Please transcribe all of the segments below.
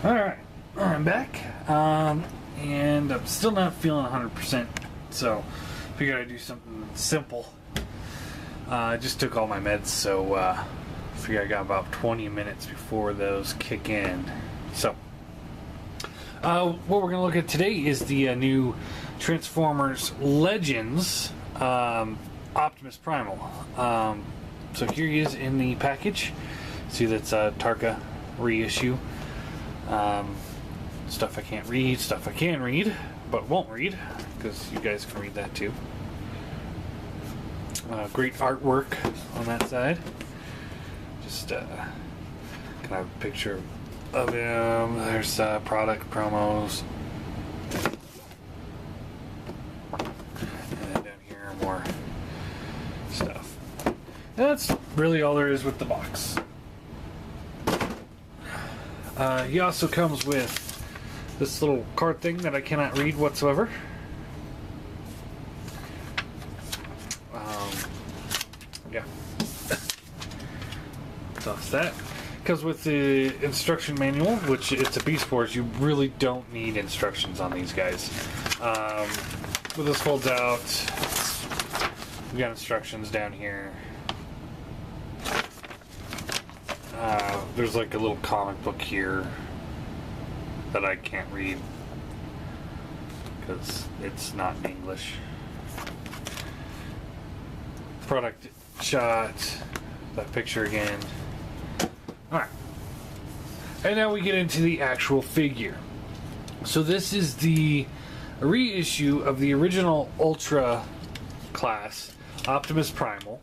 Alright, I'm back, and I'm still not feeling 100%, so figured I'd do something simple. I just took all my meds, so figure I got about 20 minutes before those kick in. So, what we're going to look at today is the new Transformers Legends Optimus Primal. So here he is in the package. See, that's a Tarka reissue. Stuff I can't read, stuff I can read, but won't read, because you guys can read that too. Great artwork on that side. Just kind of a picture of him. There's product promos. And then down here, more stuff. That's really all there is with the box. He also comes with this little card thing that I cannot read whatsoever. Yeah. Toss that. Comes with the instruction manual, which it's a Beast Wars. You really don't need instructions on these guys. When this folds out, we got instructions down here. There's like a little comic book here that I can't read because it's not in English. Product shot, that picture again. Alright. And now we get into the actual figure. So this is the reissue of the original Ultra class Optimus Primal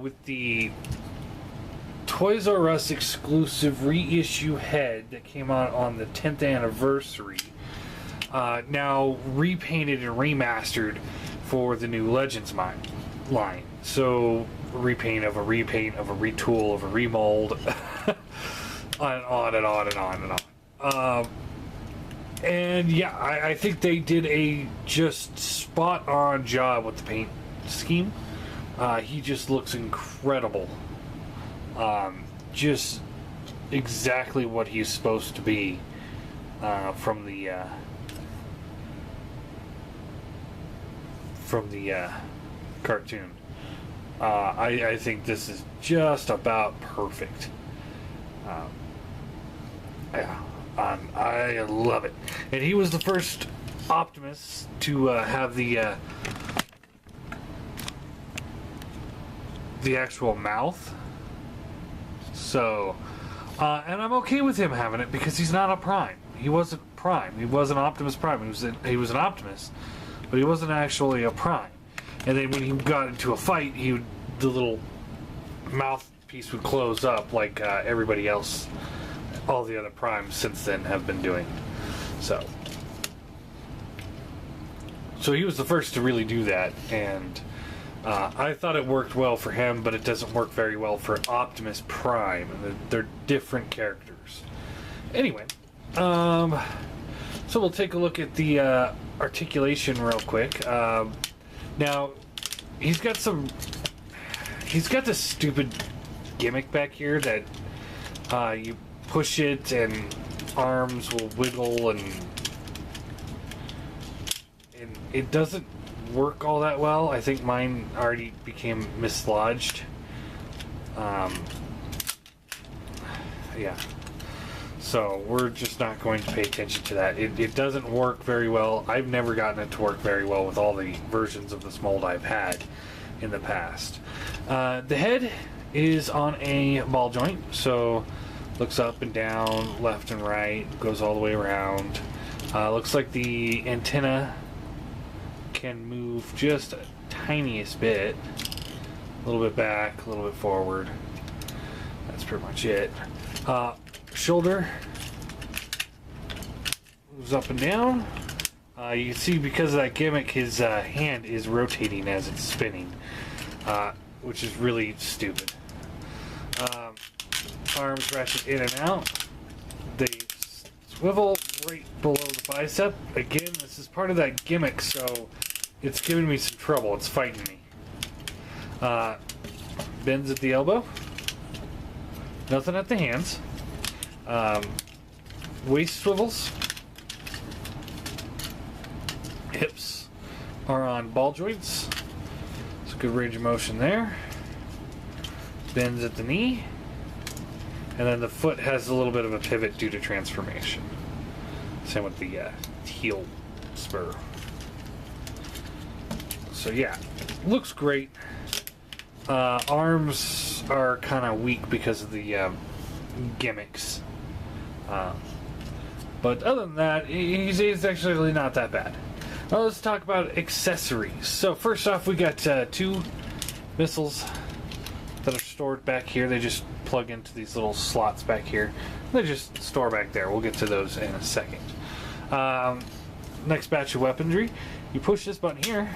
with the Toys R Us exclusive reissue head that came out on the 10th anniversary. Now repainted and remastered for the new Legends line. So repaint of a retool of a remold, and on and on and on and on. And yeah, I think they did a just spot on job with the paint scheme. He just looks incredible. Just exactly what he's supposed to be from the cartoon. I think this is just about perfect. Yeah, I love it. And he was the first Optimus to have the actual mouth. So, and I'm okay with him having it because he's not a Prime. He wasn't Prime. He wasn't Optimus Prime. He was an Optimus, but he wasn't actually a Prime. And then when he got into a fight, the little mouthpiece would close up like everybody else, all the other Primes since then have been doing. So he was the first to really do that, and I thought it worked well for him, but it doesn't work very well for Optimus Prime. They're different characters. Anyway, so we'll take a look at the articulation real quick. Now, he's got this stupid gimmick back here that you push it and arms will wiggle, and it doesn't work all that well. I think mine already became mislodged. Yeah. So we're just not going to pay attention to that. It doesn't work very well. I've never gotten it to work very well with all the versions of this mold I've had in the past. The head is on a ball joint, so looks up and down, left and right, goes all the way around. Looks like the antenna can move just a tiniest bit. A little bit back, a little bit forward. That's pretty much it. Shoulder moves up and down. You can see because of that gimmick, his hand is rotating as it's spinning, which is really stupid. Arms ratchet in and out. They swivel right below the bicep. Again, this is part of that gimmick, so it's giving me some trouble. It's fighting me. Bends at the elbow. Nothing at the hands. waist swivels. Hips are on ball joints. It's a good range of motion there. Bends at the knee. And then the foot has a little bit of a pivot due to transformation. Same with the heel spur. So yeah, looks great. Arms are kind of weak because of the gimmicks. But other than that, he's actually not that bad. Well, let's talk about accessories. So first off, we got 2 missiles that are stored back here. They just plug into these little slots back here. They just store back there. We'll get to those in a second. Next batch of weaponry. You push this button here,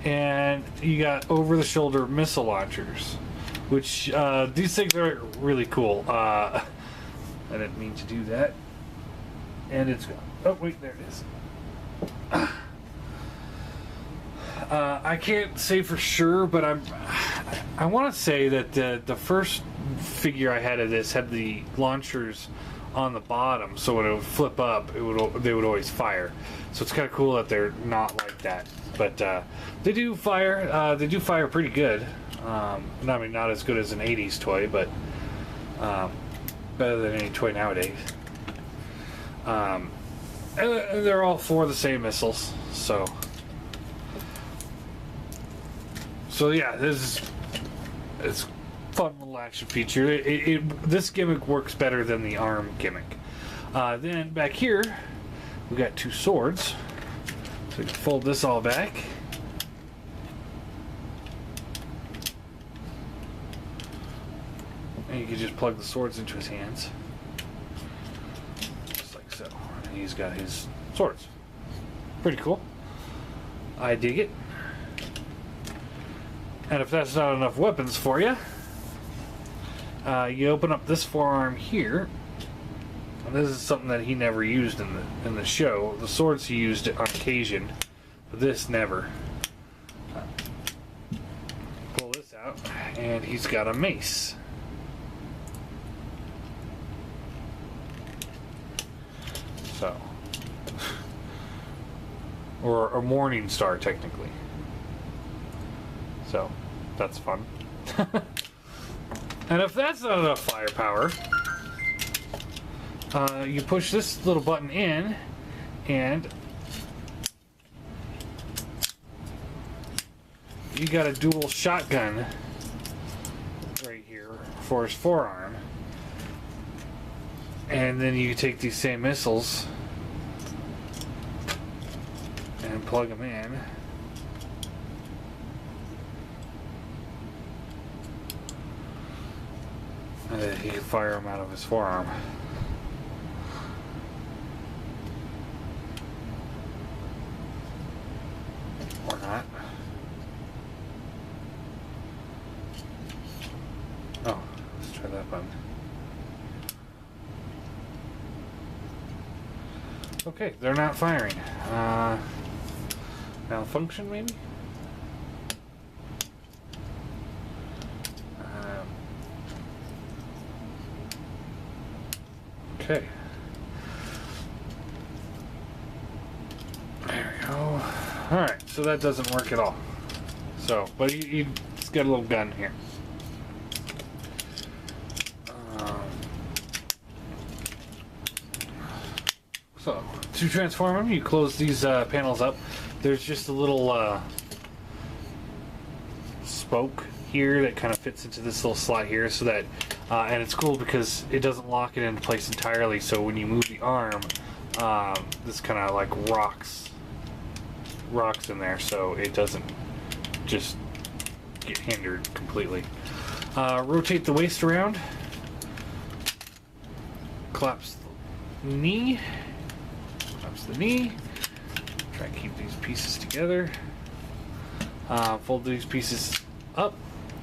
and you got over-the-shoulder missile launchers, which these things are really cool. I didn't mean to do that, and it's gone. Oh wait, there it is. I can't say for sure, but I want to say that the first figure I had of this had the launchers on the bottom, so when it would flip up, they would always fire. So it's kind of cool that they're not like that. But they do fire. They do fire pretty good. I mean, not as good as an '80s toy, but better than any toy nowadays. And they're all 4 the same missiles. So yeah, it's a fun little action feature. This gimmick works better than the arm gimmick. Then back here, we got 2 swords. So you can fold this all back. And you can just plug the swords into his hands. Just like so. And he's got his swords. Pretty cool. I dig it. And if that's not enough weapons for you, you open up this forearm here. And this is something that he never used in the show. The swords he used on occasion, but this never. Pull this out, and he's got a mace. So, or a morning star, technically. So, that's fun. And if that's not enough firepower, you push this little button in, and you got a dual shotgun right here for his forearm. And then you take these same missiles and plug them in. And then he can fire them out of his forearm. Or not. Oh, let's try that button. Okay, they're not firing. Malfunction, maybe? Okay. There we go. Alright, so that doesn't work at all. So, but he's got a little gun here. So, to transform him, you close these panels up. There's just a little spoke here that kind of fits into this little slot here, so that and it's cool because it doesn't lock it into place entirely, so when you move the arm, this kind of like rocks in there, so it doesn't just get hindered completely. Rotate the waist around, collapse the knee, try and keep these pieces together, fold these pieces up,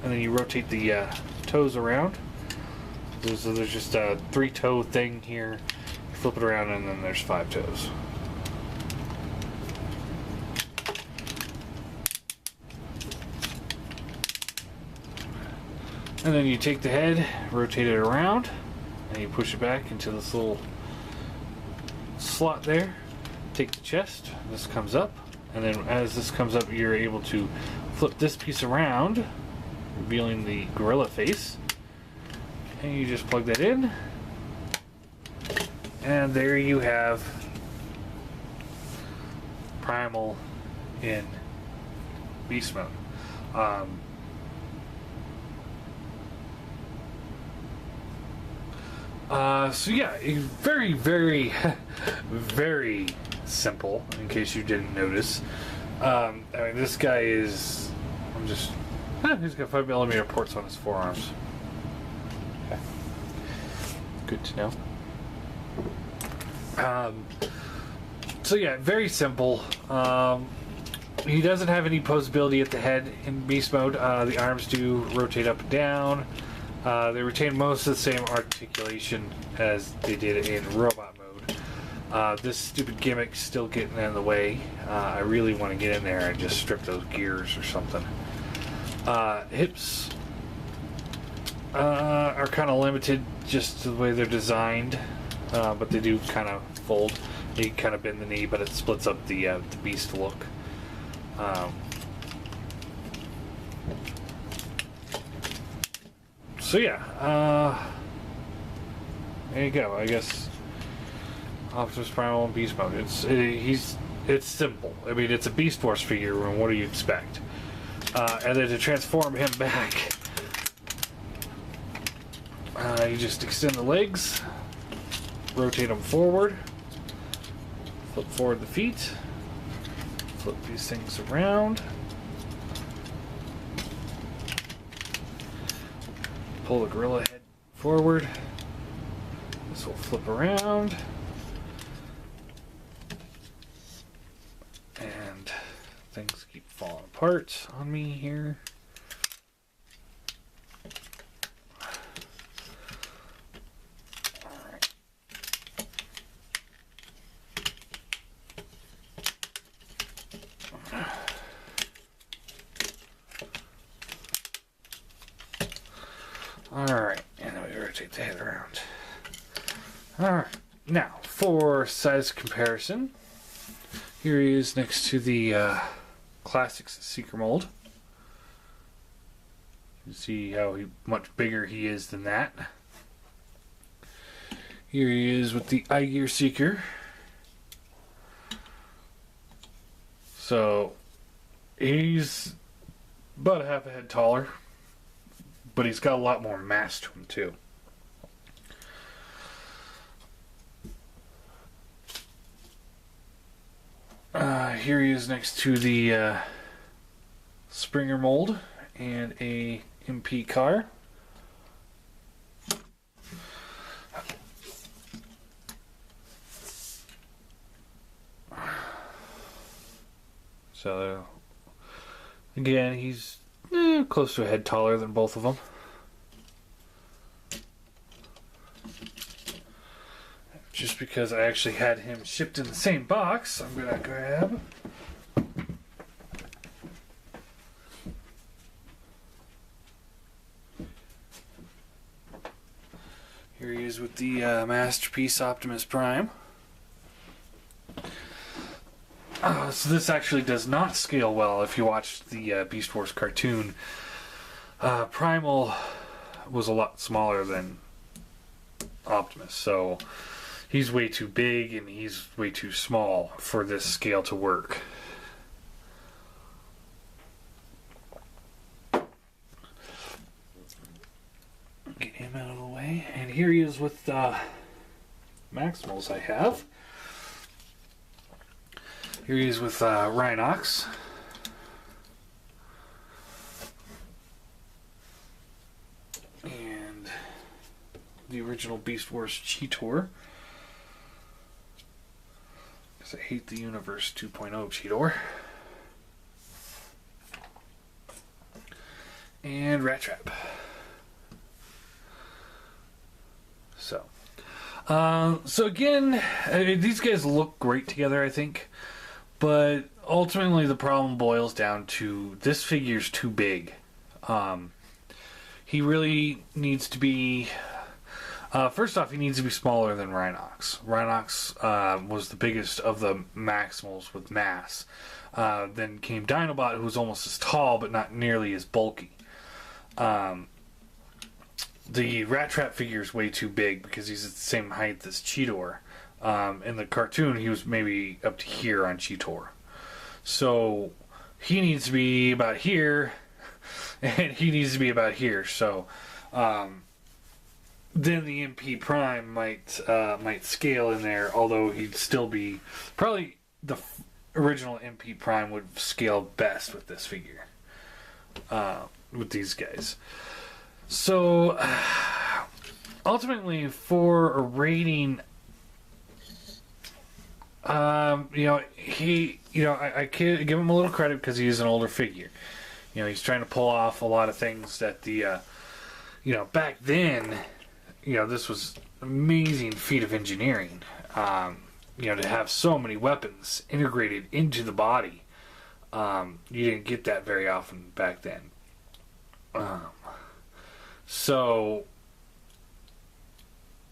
and then you rotate the toes around. So there's just a 3-toe thing here. You flip it around, and then there's 5 toes. And then you take the head, rotate it around, and you push it back into this little slot there. Take the chest, this comes up, and then as this comes up, you're able to flip this piece around, revealing the gorilla face, and you just plug that in, and there you have Primal in beast mode. So yeah, very, very, very simple, in case you didn't notice. I mean, this guy is... he's got 5mm ports on his forearms. Okay. Good to know. So yeah, very simple. He doesn't have any posability at the head in beast mode. The arms do rotate up and down. They retain most of the same articulation as they did in robot mode. This stupid gimmick's still getting in the way. I really want to get in there and just strip those gears or something. Hips are kind of limited just to the way they're designed, but they do kind of fold. You kind of bend the knee, but it splits up the beast look. So yeah, there you go. I guess Optimus Primal in beast mode. It's simple. I mean, it's a Beast Force figure, and what do you expect? And then to transform him back, you just extend the legs, rotate them forward, flip forward the feet, flip these things around. Pull the gorilla head forward. This will flip around. And things keep falling apart on me here. Alright. Alright, and then we rotate the head around. Alright, now for size comparison, here he is next to the Classics Seeker mold. You can see how much bigger he is than that. Here he is with the iGear Seeker. So he's about a half a head taller, but he's got a lot more mass to him too. Here he is next to the Springer mold and a MP car. So again, he's close to a head taller than both of them. Just because I actually had him shipped in the same box, I'm gonna grab here he is with the Masterpiece Optimus Prime. So this actually does not scale well. If you watch the Beast Wars cartoon, Primal was a lot smaller than Optimus, so he's way too big and he's way too small for this scale to work. Get him out of the way. And here he is with Maximals I have. Here he is with Rhinox. And the original Beast Wars Cheetor. Because I hate the Universe 2.0 Cheetor. And Rat Trap. So again, these guys look great together, I think. But ultimately the problem boils down to this figure's too big. He really needs to be First off, he needs to be smaller than Rhinox. Rhinox was the biggest of the Maximals with mass. Then came Dinobot, who was almost as tall, but not nearly as bulky. The Rat Trap figure is way too big because he's at the same height as Cheetor. In the cartoon, he was maybe up to here on Cheetor. So he needs to be about here, and he needs to be about here. So then the MP Prime might scale in there, although he'd still be probably the original MP Prime would scale best with this figure, with these guys. So ultimately, for a rating, I could give him a little credit because he's an older figure. He's trying to pull off a lot of things that back then, this was an amazing feat of engineering. To have so many weapons integrated into the body, you didn't get that very often back then. So,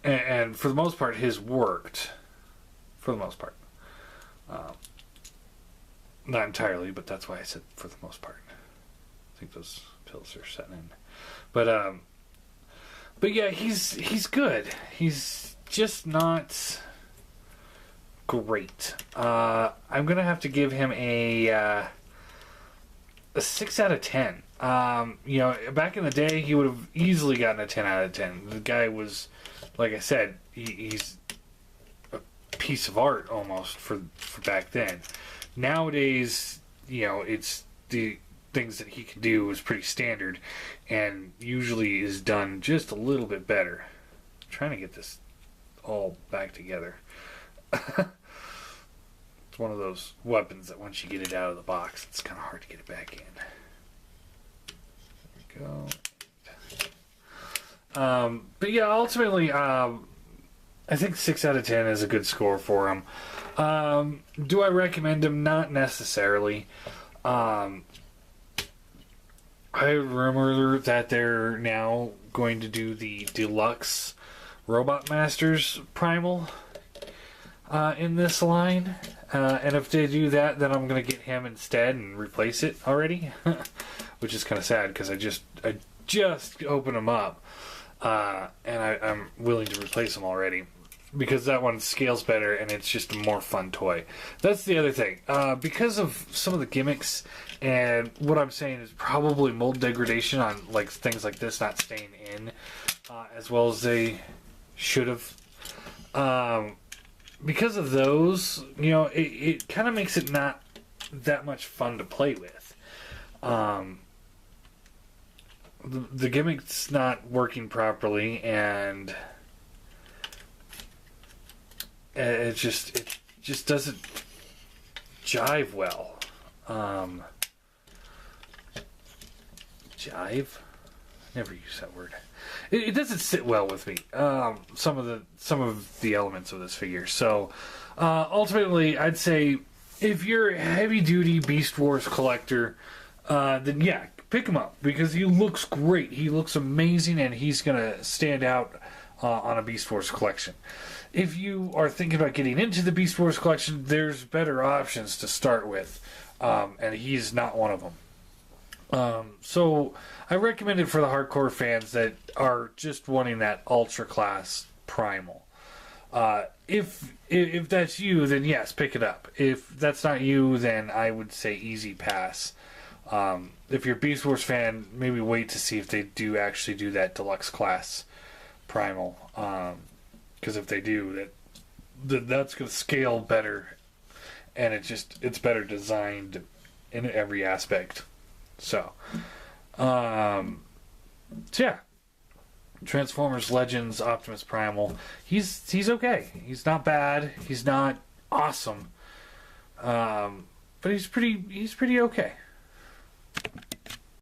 and for the most part, his worked. For the most part. Not entirely, but that's why I said for the most part. I think those pills are setting in. But yeah, he's good. He's just not great. I'm gonna have to give him a 6 out of 10. Back in the day, he would have easily gotten a 10 out of 10. The guy was, like I said, he's a piece of art almost for back then. Nowadays, it's the things that he can do is pretty standard, and usually is done just a little bit better. I'm trying to get this all back together. It's one of those weapons that once you get it out of the box, it's kind of hard to get it back in. There we go. But yeah, ultimately, I think 6 out of 10 is a good score for him. Do I recommend him? Not necessarily. I rumor that they're now going to do the deluxe Robot Masters Primal in this line. And if they do that, then I'm going to get him instead and replace it already. Which is kind of sad because I just opened him up. And I'm willing to replace him already. Because that one scales better and it's just a more fun toy. That's the other thing. Because of some of the gimmicks and what I'm saying is probably mold degradation on like things like this not staying in as well as they should have. Because of those, it kind of makes it not that much fun to play with. The gimmick's not working properly and it just doesn't jive well. Jive? Never use that word. It doesn't sit well with me. Some of the elements of this figure. So ultimately, I'd say if you're a heavy duty Beast Wars collector, then yeah, pick him up because he looks great. He looks amazing, and he's gonna stand out on a Beast Wars collection. If you are thinking about getting into the Beast Wars collection, there's better options to start with, and he's not one of them. So I recommend it for the hardcore fans that are just wanting that ultra class Primal. If that's you, then yes, pick it up. If that's not you, then I would say easy pass. If you're a Beast Wars fan, maybe wait to see if they do actually do that deluxe class Primal. Because if they do, that's going to scale better, and it's better designed in every aspect. So yeah, Transformers Legends Optimus Primal. He's okay. He's not bad. He's not awesome. But he's pretty okay.